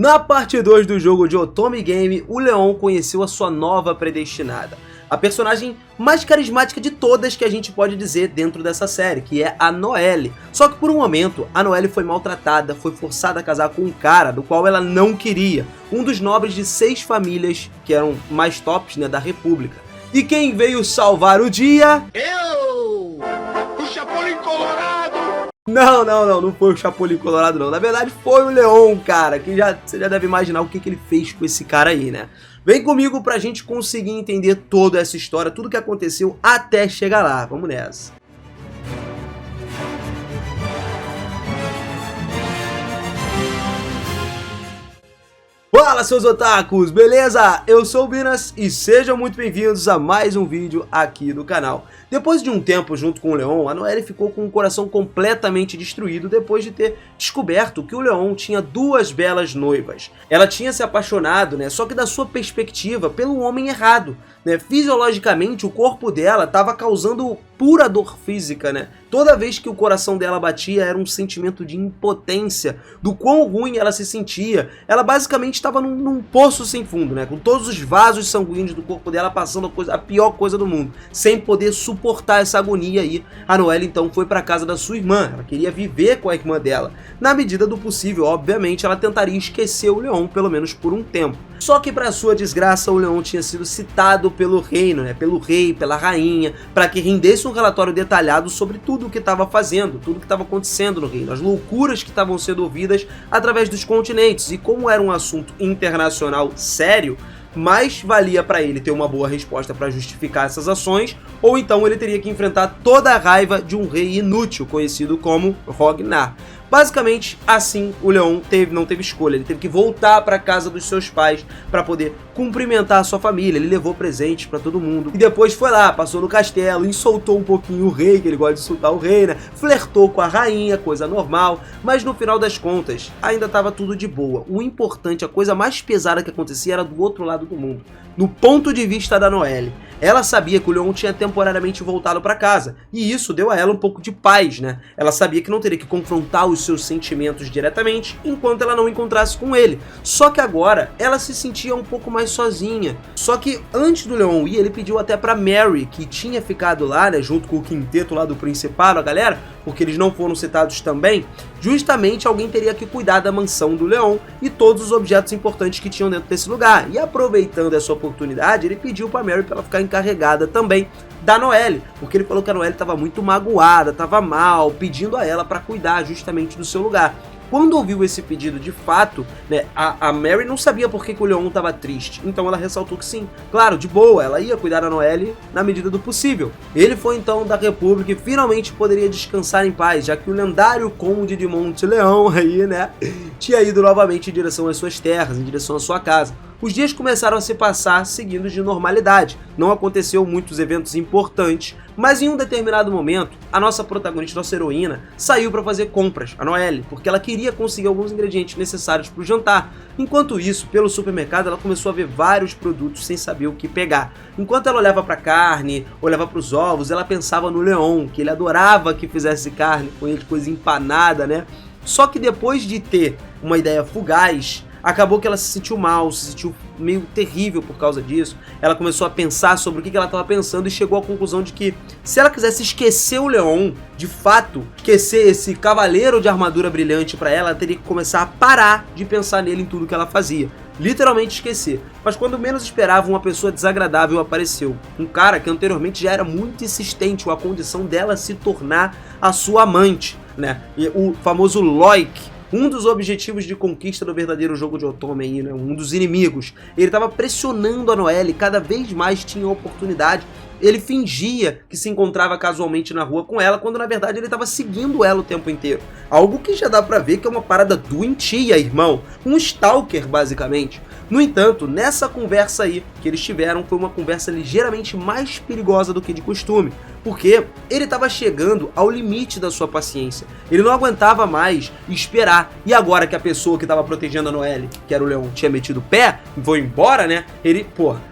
Na parte 2 do jogo de Otome Game, o Leon conheceu a sua nova predestinada, a personagem mais carismática de todas que a gente pode dizer dentro dessa série, que é a Noelle. Só que por um momento, a Noelle foi maltratada, foi forçada a casar com um cara do qual ela não queria, um dos nobres de 6 famílias que eram mais tops, né, da República. E quem veio salvar o dia? Eu! O Chapolin Colorado! Não foi o Chapolin Colorado não, na verdade foi o Leon, cara, que você já deve imaginar o que ele fez com esse cara aí, né? Vem comigo pra gente conseguir entender toda essa história, tudo que aconteceu até chegar lá, vamos nessa. Fala seus otakus, beleza? Eu sou o Binas e sejam muito bem-vindos a mais um vídeo aqui do canal. Depois de um tempo junto com o Leon, a Noelle ficou com o coração completamente destruído depois de ter descoberto que o Leon tinha 2 belas noivas. Ela tinha se apaixonado, né, só que da sua perspectiva, pelo homem errado, né? Fisiologicamente o corpo dela estava causando pura dor física, né? Toda vez que o coração dela batia era um sentimento de impotência, do quão ruim ela se sentia. Ela basicamente estava num poço sem fundo, né? Com todos os vasos sanguíneos do corpo dela passando a pior coisa do mundo, sem poder suportar essa agonia aí. A Noelle então foi para casa da sua irmã, ela queria viver com a irmã dela. Na medida do possível, obviamente, ela tentaria esquecer o Leon, pelo menos por um tempo. Só que para sua desgraça, o Leon tinha sido citado pelo reino, né? Pelo rei, pela rainha, para que rendesse um relatório detalhado sobre tudo o que estava fazendo, tudo o que estava acontecendo no reino, as loucuras que estavam sendo ouvidas através dos continentes. E como era um assunto internacional sério, mais valia para ele ter uma boa resposta para justificar essas ações, ou então ele teria que enfrentar toda a raiva de um rei inútil, conhecido como Rognar. Basicamente, assim, o Leon não teve escolha, ele teve que voltar para casa dos seus pais para poder cumprimentar a sua família. Ele levou presentes para todo mundo e depois foi lá, passou no castelo, insultou um pouquinho o rei, que ele gosta de insultar o rei, né? Flertou com a rainha, coisa normal, mas no final das contas, ainda estava tudo de boa. O importante, a coisa mais pesada que acontecia era do outro lado do mundo, no ponto de vista da Noelle. Ela sabia que o Leon tinha temporariamente voltado para casa, e isso deu a ela um pouco de paz, né? Ela sabia que não teria que confrontar os seus sentimentos diretamente enquanto ela não encontrasse com ele. Só que agora ela se sentia um pouco mais sozinha. Só que antes do Leon ir, ele pediu até para Mary, que tinha ficado lá, né, junto com o quinteto lá do Principado, a galera, porque eles não foram citados também, justamente alguém teria que cuidar da mansão do Leon e todos os objetos importantes que tinham dentro desse lugar. E aproveitando essa oportunidade, ele pediu para Mary para ela ficar encarregada também da Noelle, porque ele falou que a Noelle estava muito magoada, estava mal, pedindo a ela para cuidar justamente do seu lugar. Quando ouviu esse pedido de fato, né, a Mary não sabia por que o Leon estava triste, então ela ressaltou que sim, claro, de boa, ela ia cuidar da Noelle na medida do possível. Ele foi então da República e finalmente poderia descansar em paz, já que o lendário Conde de Monte Leão aí, né, tinha ido novamente em direção às suas terras, em direção à sua casa. Os dias começaram a se passar seguindo de normalidade, não aconteceu muitos eventos importantes, mas em um determinado momento, a nossa protagonista, nossa heroína, saiu para fazer compras, a Noelle, porque ela queria conseguir alguns ingredientes necessários para o jantar. Enquanto isso, pelo supermercado, ela começou a ver vários produtos sem saber o que pegar. Enquanto ela olhava para a carne, olhava para os ovos, ela pensava no Leon, que ele adorava que fizesse carne com ele, coisa empanada, né? Só que depois de ter uma ideia fugaz, acabou que ela se sentiu mal, se sentiu meio terrível por causa disso. Ela começou a pensar sobre o que ela estava pensando e chegou à conclusão de que se ela quisesse esquecer o Leon, de fato, esquecer esse cavaleiro de armadura brilhante para ela, ela teria que começar a parar de pensar nele em tudo que ela fazia. Literalmente esquecer. Mas quando menos esperava, uma pessoa desagradável apareceu. Um cara que anteriormente já era muito insistente com a condição dela se tornar a sua amante, né? E o famoso Loic, um dos objetivos de conquista do verdadeiro jogo de Otome aí, né? Um dos inimigos. Ele estava pressionando a Noelle, cada vez mais tinha oportunidade. Ele fingia que se encontrava casualmente na rua com ela, quando na verdade ele estava seguindo ela o tempo inteiro. Algo que já dá pra ver que é uma parada doentia, irmão. Um stalker, basicamente. No entanto, nessa conversa aí que eles tiveram, foi uma conversa ligeiramente mais perigosa do que de costume, porque ele estava chegando ao limite da sua paciência. Ele não aguentava mais esperar. E agora que a pessoa que estava protegendo a Noelle, que era o Leon, tinha metido o pé e foi embora, né? Ele,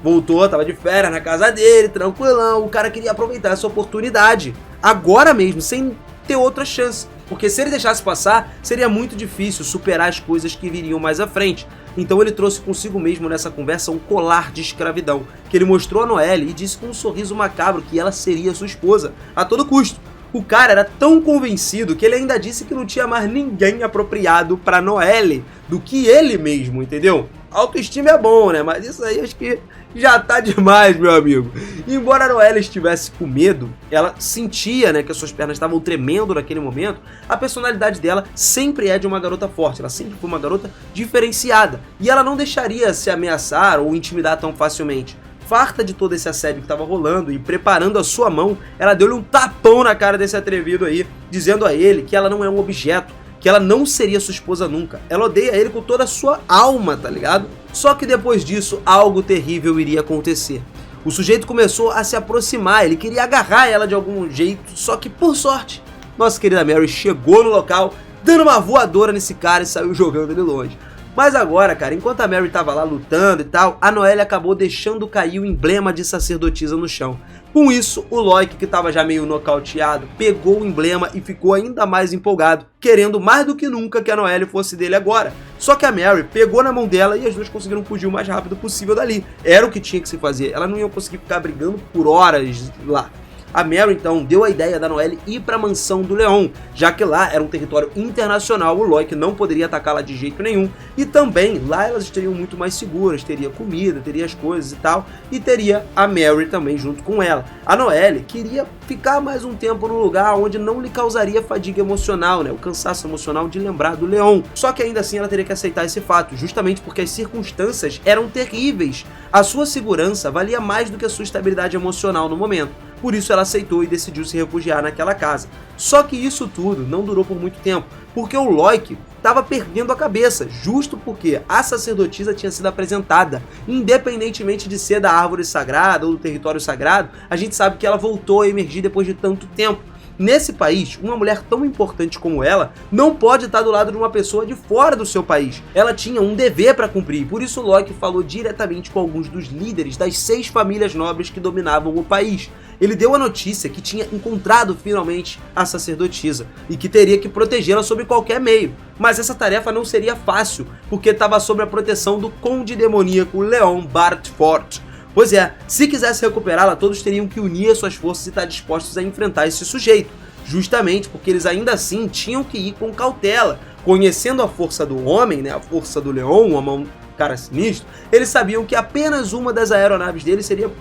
voltou, tava de férias na casa dele, tranquilão. O cara queria aproveitar essa oportunidade agora mesmo, sem ter outra chance. porque se ele deixasse passar, seria muito difícil superar as coisas que viriam mais à frente. Então ele trouxe consigo mesmo nessa conversa um colar de escravidão, que ele mostrou a Noelle e disse com um sorriso macabro que ela seria sua esposa, a todo custo. O cara era tão convencido que ele ainda disse que não tinha mais ninguém apropriado pra Noelle do que ele mesmo, entendeu? Autoestima é bom, né? Mas isso aí acho que já tá demais, meu amigo. Embora a Noelle estivesse com medo, ela sentia, né, que as suas pernas estavam tremendo naquele momento. A personalidade dela sempre é de uma garota forte, ela sempre foi uma garota diferenciada. E ela não deixaria se ameaçar ou intimidar tão facilmente. Farta de todo esse assédio que estava rolando e preparando a sua mão, ela deu-lhe um tapão na cara desse atrevido aí, dizendo a ele que ela não é um objeto, que ela não seria sua esposa nunca. Ela odeia ele com toda a sua alma, tá ligado? Só que depois disso, algo terrível iria acontecer. O sujeito começou a se aproximar, ele queria agarrar ela de algum jeito, só que por sorte, nossa querida Mary chegou no local, dando uma voadora nesse cara e saiu jogando ele longe. Mas agora, cara, enquanto a Mary tava lá lutando e tal, a Noelle acabou deixando cair o emblema de sacerdotisa no chão. Com isso, o Loic, que tava já meio nocauteado, pegou o emblema e ficou ainda mais empolgado, querendo mais do que nunca que a Noelle fosse dele agora. Só que a Mary pegou na mão dela e as duas conseguiram fugir o mais rápido possível dali. Era o que tinha que se fazer, elas não iam conseguir ficar brigando por horas lá. A Mary, então, deu a ideia da Noelle ir para a mansão do Leon, já que lá era um território internacional, o Loic não poderia atacá-la de jeito nenhum, e também lá elas estariam muito mais seguras, teria comida, teria as coisas e tal, e teria a Mary também junto com ela. A Noelle queria ficar mais um tempo no lugar onde não lhe causaria fadiga emocional, né, o cansaço emocional de lembrar do Leon. Só que ainda assim ela teria que aceitar esse fato, justamente porque as circunstâncias eram terríveis. A sua segurança valia mais do que a sua estabilidade emocional no momento. Por isso ela aceitou e decidiu se refugiar naquela casa. Só que isso tudo não durou por muito tempo, porque o Loic estava perdendo a cabeça, justo porque a sacerdotisa tinha sido apresentada. Independentemente de ser da árvore sagrada ou do território sagrado, a gente sabe que ela voltou a emergir depois de tanto tempo. Nesse país, uma mulher tão importante como ela não pode estar do lado de uma pessoa de fora do seu país. Ela tinha um dever para cumprir, por isso Loic falou diretamente com alguns dos líderes das 6 famílias nobres que dominavam o país. Ele deu a notícia que tinha encontrado finalmente a sacerdotisa e que teria que protegê-la sob qualquer meio. Mas essa tarefa não seria fácil, porque estava sob a proteção do conde demoníaco Leon Bartfort. Pois é, se quisesse recuperá-la, todos teriam que unir as suas forças e estar dispostos a enfrentar esse sujeito. Justamente porque eles ainda assim tinham que ir com cautela. Conhecendo a força do homem, né, a força do Leon, um cara sinistro, eles sabiam que apenas uma das aeronaves dele seria,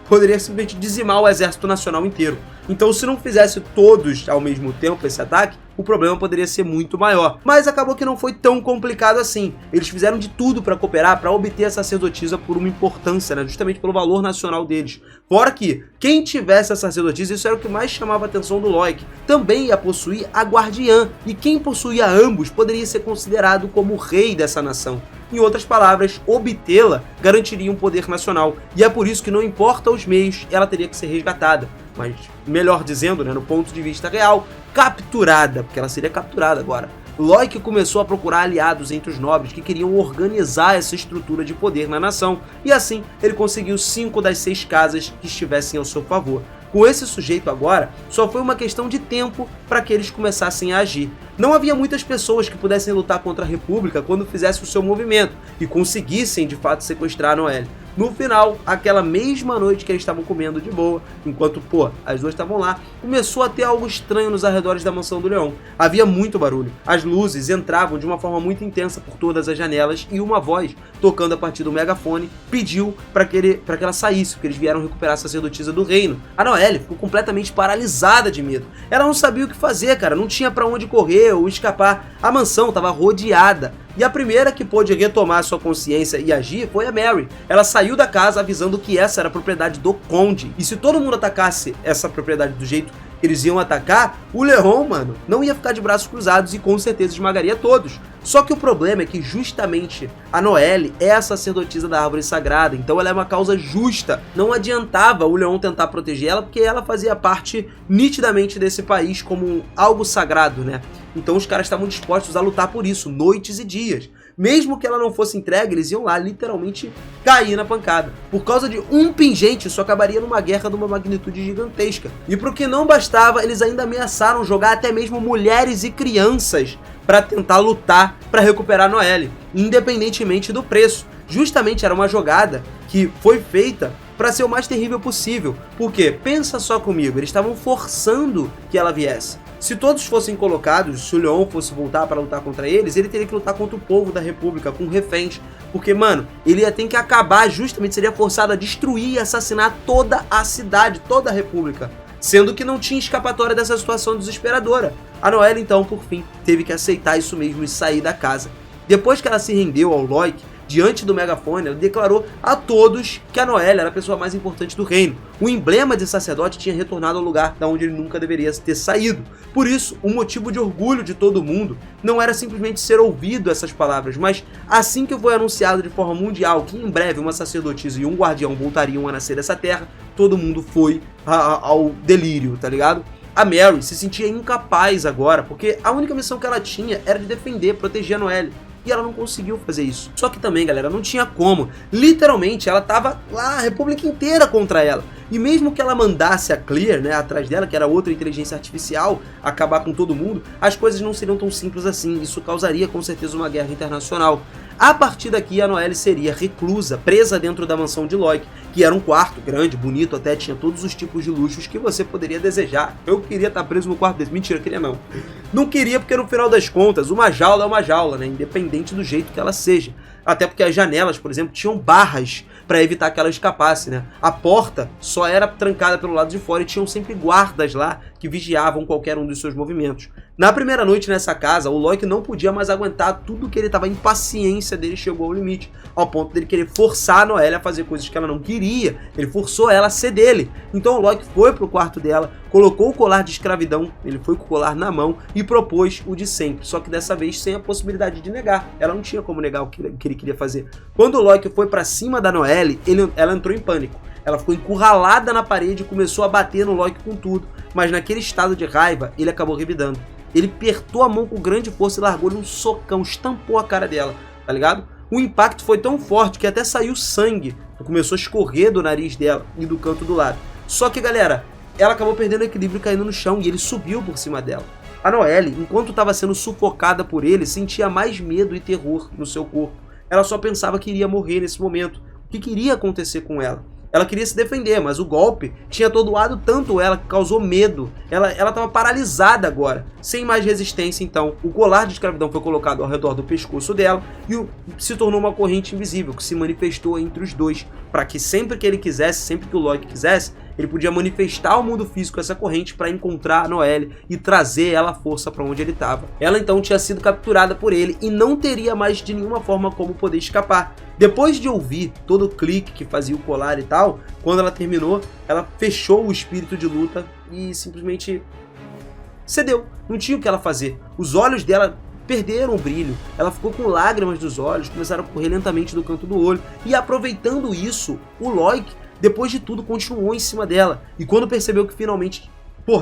poderia simplesmente dizimar o exército nacional inteiro. Então, se não fizesse todos ao mesmo tempo esse ataque, o problema poderia ser muito maior. Mas acabou que não foi tão complicado assim. Eles fizeram de tudo para cooperar, para obter a sacerdotisa por uma importância, né? Justamente pelo valor nacional deles. Fora que, quem tivesse a sacerdotisa, isso era o que mais chamava a atenção do Loic, também ia possuir a guardiã, e quem possuía ambos poderia ser considerado como o rei dessa nação. Em outras palavras, obtê-la garantiria um poder nacional, e é por isso que não importa os meios, ela teria que ser resgatada. Mas, melhor dizendo, né, no ponto de vista real, capturada, porque ela seria capturada agora. Loic começou a procurar aliados entre os nobres que queriam organizar essa estrutura de poder na nação, e assim ele conseguiu 5 das 6 casas que estivessem ao seu favor. Com esse sujeito agora, só foi uma questão de tempo para que eles começassem a agir. Não havia muitas pessoas que pudessem lutar contra a República quando fizessem o seu movimento e conseguissem de fato sequestrar a Noelle. No final, aquela mesma noite que eles estavam comendo de boa, enquanto, as duas estavam lá, começou a ter algo estranho nos arredores da mansão do Leon. Havia muito barulho. As luzes entravam de uma forma muito intensa por todas as janelas e uma voz, tocando a partir do megafone, pediu para que ela saísse, porque eles vieram recuperar a sacerdotisa do reino. A Noelle ficou completamente paralisada de medo. Ela não sabia o que fazer, cara, não tinha para onde correr ou escapar. A mansão estava rodeada. E a primeira que pôde retomar sua consciência e agir foi a Mary. Ela saiu da casa avisando que essa era a propriedade do conde. E se todo mundo atacasse essa propriedade do jeito que eles iam atacar, o Leon, mano, não ia ficar de braços cruzados e com certeza esmagaria todos. Só que o problema é que justamente a Noelle é a sacerdotisa da árvore sagrada, então ela é uma causa justa. Não adiantava o Leon tentar proteger ela, porque ela fazia parte nitidamente desse país como algo sagrado, né? Então os caras estavam dispostos a lutar por isso, noites e dias. mesmo que ela não fosse entregue, eles iam lá literalmente cair na pancada. Por causa de um pingente, isso acabaria numa guerra de uma magnitude gigantesca. E pro que não bastava, eles ainda ameaçaram jogar até mesmo mulheres e crianças para tentar lutar para recuperar Noelle, independentemente do preço. Justamente era uma jogada que foi feita para ser o mais terrível possível. Porque, pensa só comigo, eles estavam forçando que ela viesse. Se todos fossem colocados, se o Leon fosse voltar para lutar contra eles, ele teria que lutar contra o povo da República, com reféns. Porque, mano, ele ia ter que acabar, justamente seria forçado a destruir e assassinar toda a cidade, toda a República. Sendo que não tinha escapatória dessa situação desesperadora. A Noelle, então, por fim, teve que aceitar isso mesmo e sair da casa. Depois que ela se rendeu ao Loic, diante do megafone, ela declarou a todos que a Noelle era a pessoa mais importante do reino. O emblema de sacerdote tinha retornado ao lugar da onde ele nunca deveria ter saído. Por isso, um motivo de orgulho de todo mundo não era simplesmente ser ouvido essas palavras, mas assim que foi anunciado de forma mundial que em breve uma sacerdotisa e um guardião voltariam a nascer dessa terra, todo mundo foi ao delírio, tá ligado? A Mary se sentia incapaz agora, porque a única missão que ela tinha era de defender, proteger a Noelle. E ela não conseguiu fazer isso. Só que também, galera, não tinha como. Literalmente, ela tava lá, a República inteira contra ela. E mesmo que ela mandasse a Clear, né, atrás dela, que era outra inteligência artificial, acabar com todo mundo, as coisas não seriam tão simples assim. Isso causaria, com certeza, uma guerra internacional. A partir daqui, a Noelle seria reclusa, presa dentro da mansão de Loic, que era um quarto grande, bonito, até tinha todos os tipos de luxos que você poderia desejar. Eu queria estar preso no quarto desse. Mentira, queria não. Não queria porque, no final das contas, uma jaula é uma jaula, né? Independente do jeito que ela seja. Até porque as janelas, por exemplo, tinham barras para evitar que ela escapasse, né? A porta só era trancada pelo lado de fora e tinham sempre guardas lá que vigiavam qualquer um dos seus movimentos. Na primeira noite nessa casa, o Loic não podia mais aguentar tudo que ele estava, a impaciência dele chegou ao limite, ao ponto dele querer forçar a Noelle a fazer coisas que ela não queria. Ele forçou ela a ser dele. Então o Loic foi pro quarto dela, colocou o colar de escravidão, ele foi com o colar na mão e propôs o de sempre, só que dessa vez sem a possibilidade de negar. Ela não tinha como negar o que ele queria fazer. Quando o Loic foi para cima da Noelle, ela entrou em pânico. Ela ficou encurralada na parede e começou a bater no Loic com tudo, mas naquele estado de raiva, ele acabou revidando. Ele apertou a mão com grande força e largou-lhe um socão, estampou a cara dela, tá ligado? O impacto foi tão forte que até saiu sangue, começou a escorrer do nariz dela e do canto do lado. Só que, galera, ela acabou perdendo o equilíbrio e caindo no chão e ele subiu por cima dela. A Noelle, enquanto estava sendo sufocada por ele, sentia mais medo e terror no seu corpo. Ela só pensava que iria morrer nesse momento. O que iria acontecer com ela? Ela queria se defender, mas o golpe tinha atordoado tanto ela que causou medo. Ela estava paralisada agora, sem mais resistência. Então, o colar de escravidão foi colocado ao redor do pescoço dela e se tornou uma corrente invisível que se manifestou entre os dois, para que sempre que ele quisesse, sempre que o Loic quisesse, ele podia manifestar ao mundo físico essa corrente para encontrar a Noelle e trazer ela à força para onde ele estava. Ela então tinha sido capturada por ele e não teria mais de nenhuma forma como poder escapar. Depois de ouvir todo o clique que fazia o colar e tal, quando ela terminou, ela fechou o espírito de luta e simplesmente cedeu. Não tinha o que ela fazer. Os olhos dela perderam o brilho, ela ficou com lágrimas dos olhos, começaram a correr lentamente do canto do olho, e aproveitando isso, o Loic, depois de tudo, continuou em cima dela, e quando percebeu que finalmente,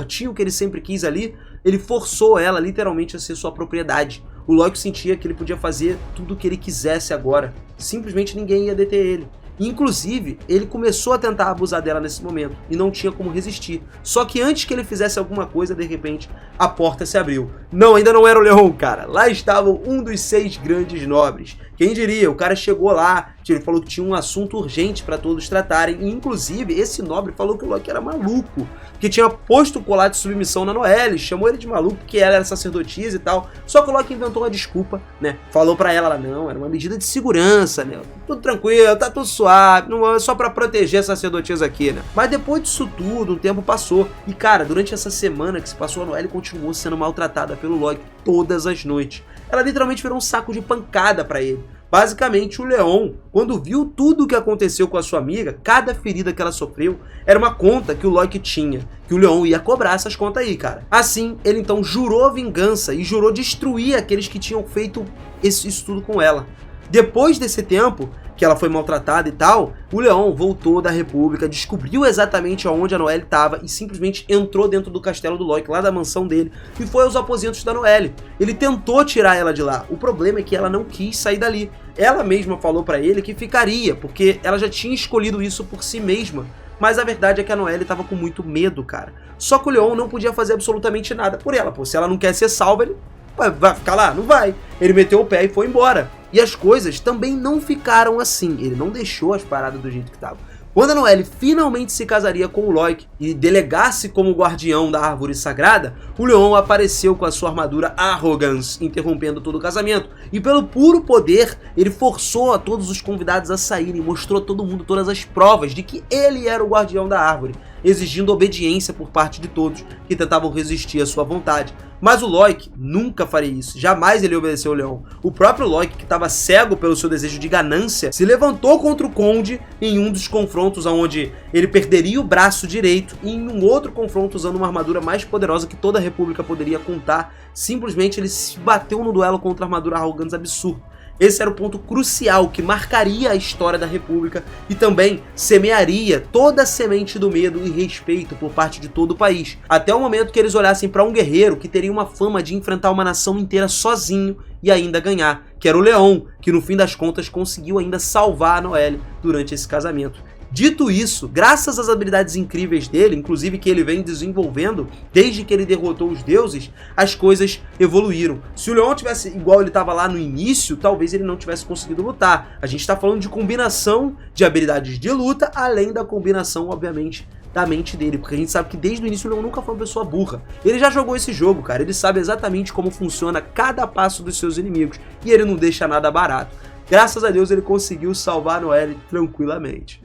tinha o que ele sempre quis ali, ele forçou ela literalmente a ser sua propriedade. O Loic sentia que ele podia fazer tudo o que ele quisesse agora, simplesmente ninguém ia deter ele. Inclusive, ele começou a tentar abusar dela nesse momento e não tinha como resistir. Só que antes que ele fizesse alguma coisa, de repente, a porta se abriu. Não, ainda não era o Leon, cara. Lá estava um dos 6 grandes nobres. Quem diria, o cara chegou lá, ele falou que tinha um assunto urgente para todos tratarem. E, inclusive, esse nobre falou que o Loic era maluco, que tinha posto o colar de submissão na Noelle, chamou ele de maluco porque ela era sacerdotisa e tal. Só que o Loic inventou uma desculpa, né? Falou pra ela, não, era uma medida de segurança, né? Tudo tranquilo, tá tudo suave, não é só pra proteger a sacerdotisa aqui, né? Mas depois disso tudo, um tempo passou. E, cara, durante essa semana que se passou, a Noelle continuou sendo maltratada pelo Loic todas as noites. Ela literalmente virou um saco de pancada pra ele. Basicamente, o Leon, quando viu tudo o que aconteceu com a sua amiga, cada ferida que ela sofreu era uma conta que o Loic tinha, que o Leon ia cobrar essas contas aí, cara. Assim, ele então jurou vingança e jurou destruir aqueles que tinham feito isso tudo com ela. Depois desse tempo, que ela foi maltratada e tal, o Leon voltou da República, descobriu exatamente aonde a Noelle estava e simplesmente entrou dentro do castelo do Loki, lá da mansão dele, e foi aos aposentos da Noelle. Ele tentou tirar ela de lá, o problema é que ela não quis sair dali. Ela mesma falou pra ele que ficaria, porque ela já tinha escolhido isso por si mesma. Mas a verdade é que a Noelle tava com muito medo, cara. Só que o Leon não podia fazer absolutamente nada por ela, pô. Se ela não quer ser salva, ele vai ficar lá? Não vai. Ele meteu o pé e foi embora. E as coisas também não ficaram assim. Ele não deixou as paradas do jeito que estavam. Quando a Noelle finalmente se casaria com o Loki e delegasse como guardião da árvore sagrada, o Leon apareceu com a sua armadura Arrogance, interrompendo todo o casamento. E pelo puro poder, ele forçou a todos os convidados a saírem, mostrou a todo mundo todas as provas de que ele era o guardião da árvore, exigindo obediência por parte de todos que tentavam resistir à sua vontade. Mas o Loki nunca faria isso, jamais ele obedeceu ao Leon. O próprio Loki, que estava cego pelo seu desejo de ganância, se levantou contra o Conde em um dos confrontos onde ele perderia o braço direito, e em um outro confronto usando uma armadura mais poderosa que toda a República poderia contar. Simplesmente ele se bateu no duelo contra a armadura Arrogance absurdo. Esse era o ponto crucial que marcaria a história da República e também semearia toda a semente do medo e respeito por parte de todo o país. Até o momento que eles olhassem para um guerreiro que teria uma fama de enfrentar uma nação inteira sozinho e ainda ganhar, que era o Leon, que no fim das contas conseguiu ainda salvar a Noelle durante esse casamento. Dito isso, graças às habilidades incríveis dele, inclusive que ele vem desenvolvendo desde que ele derrotou os deuses, as coisas evoluíram. Se o Leon tivesse igual ele estava lá no início, talvez ele não tivesse conseguido lutar. A gente está falando de combinação de habilidades de luta, além da combinação, obviamente, da mente dele, porque a gente sabe que desde o início o Leon nunca foi uma pessoa burra. Ele já jogou esse jogo, cara, ele sabe exatamente como funciona cada passo dos seus inimigos, e ele não deixa nada barato. Graças a Deus ele conseguiu salvar a Noelle tranquilamente.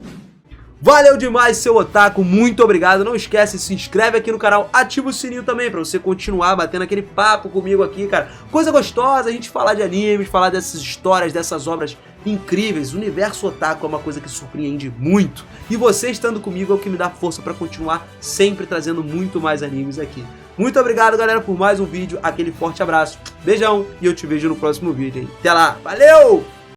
Valeu demais, seu otaku, muito obrigado. Não esquece, se inscreve aqui no canal, ativa o sininho também pra você continuar batendo aquele papo comigo aqui, cara. Coisa gostosa, a gente falar de animes, falar dessas histórias, dessas obras incríveis. O universo otaku é uma coisa que surpreende muito. E você estando comigo é o que me dá força pra continuar sempre trazendo muito mais animes aqui. Muito obrigado, galera, por mais um vídeo. Aquele forte abraço, beijão e eu te vejo no próximo vídeo, hein? Até lá, valeu!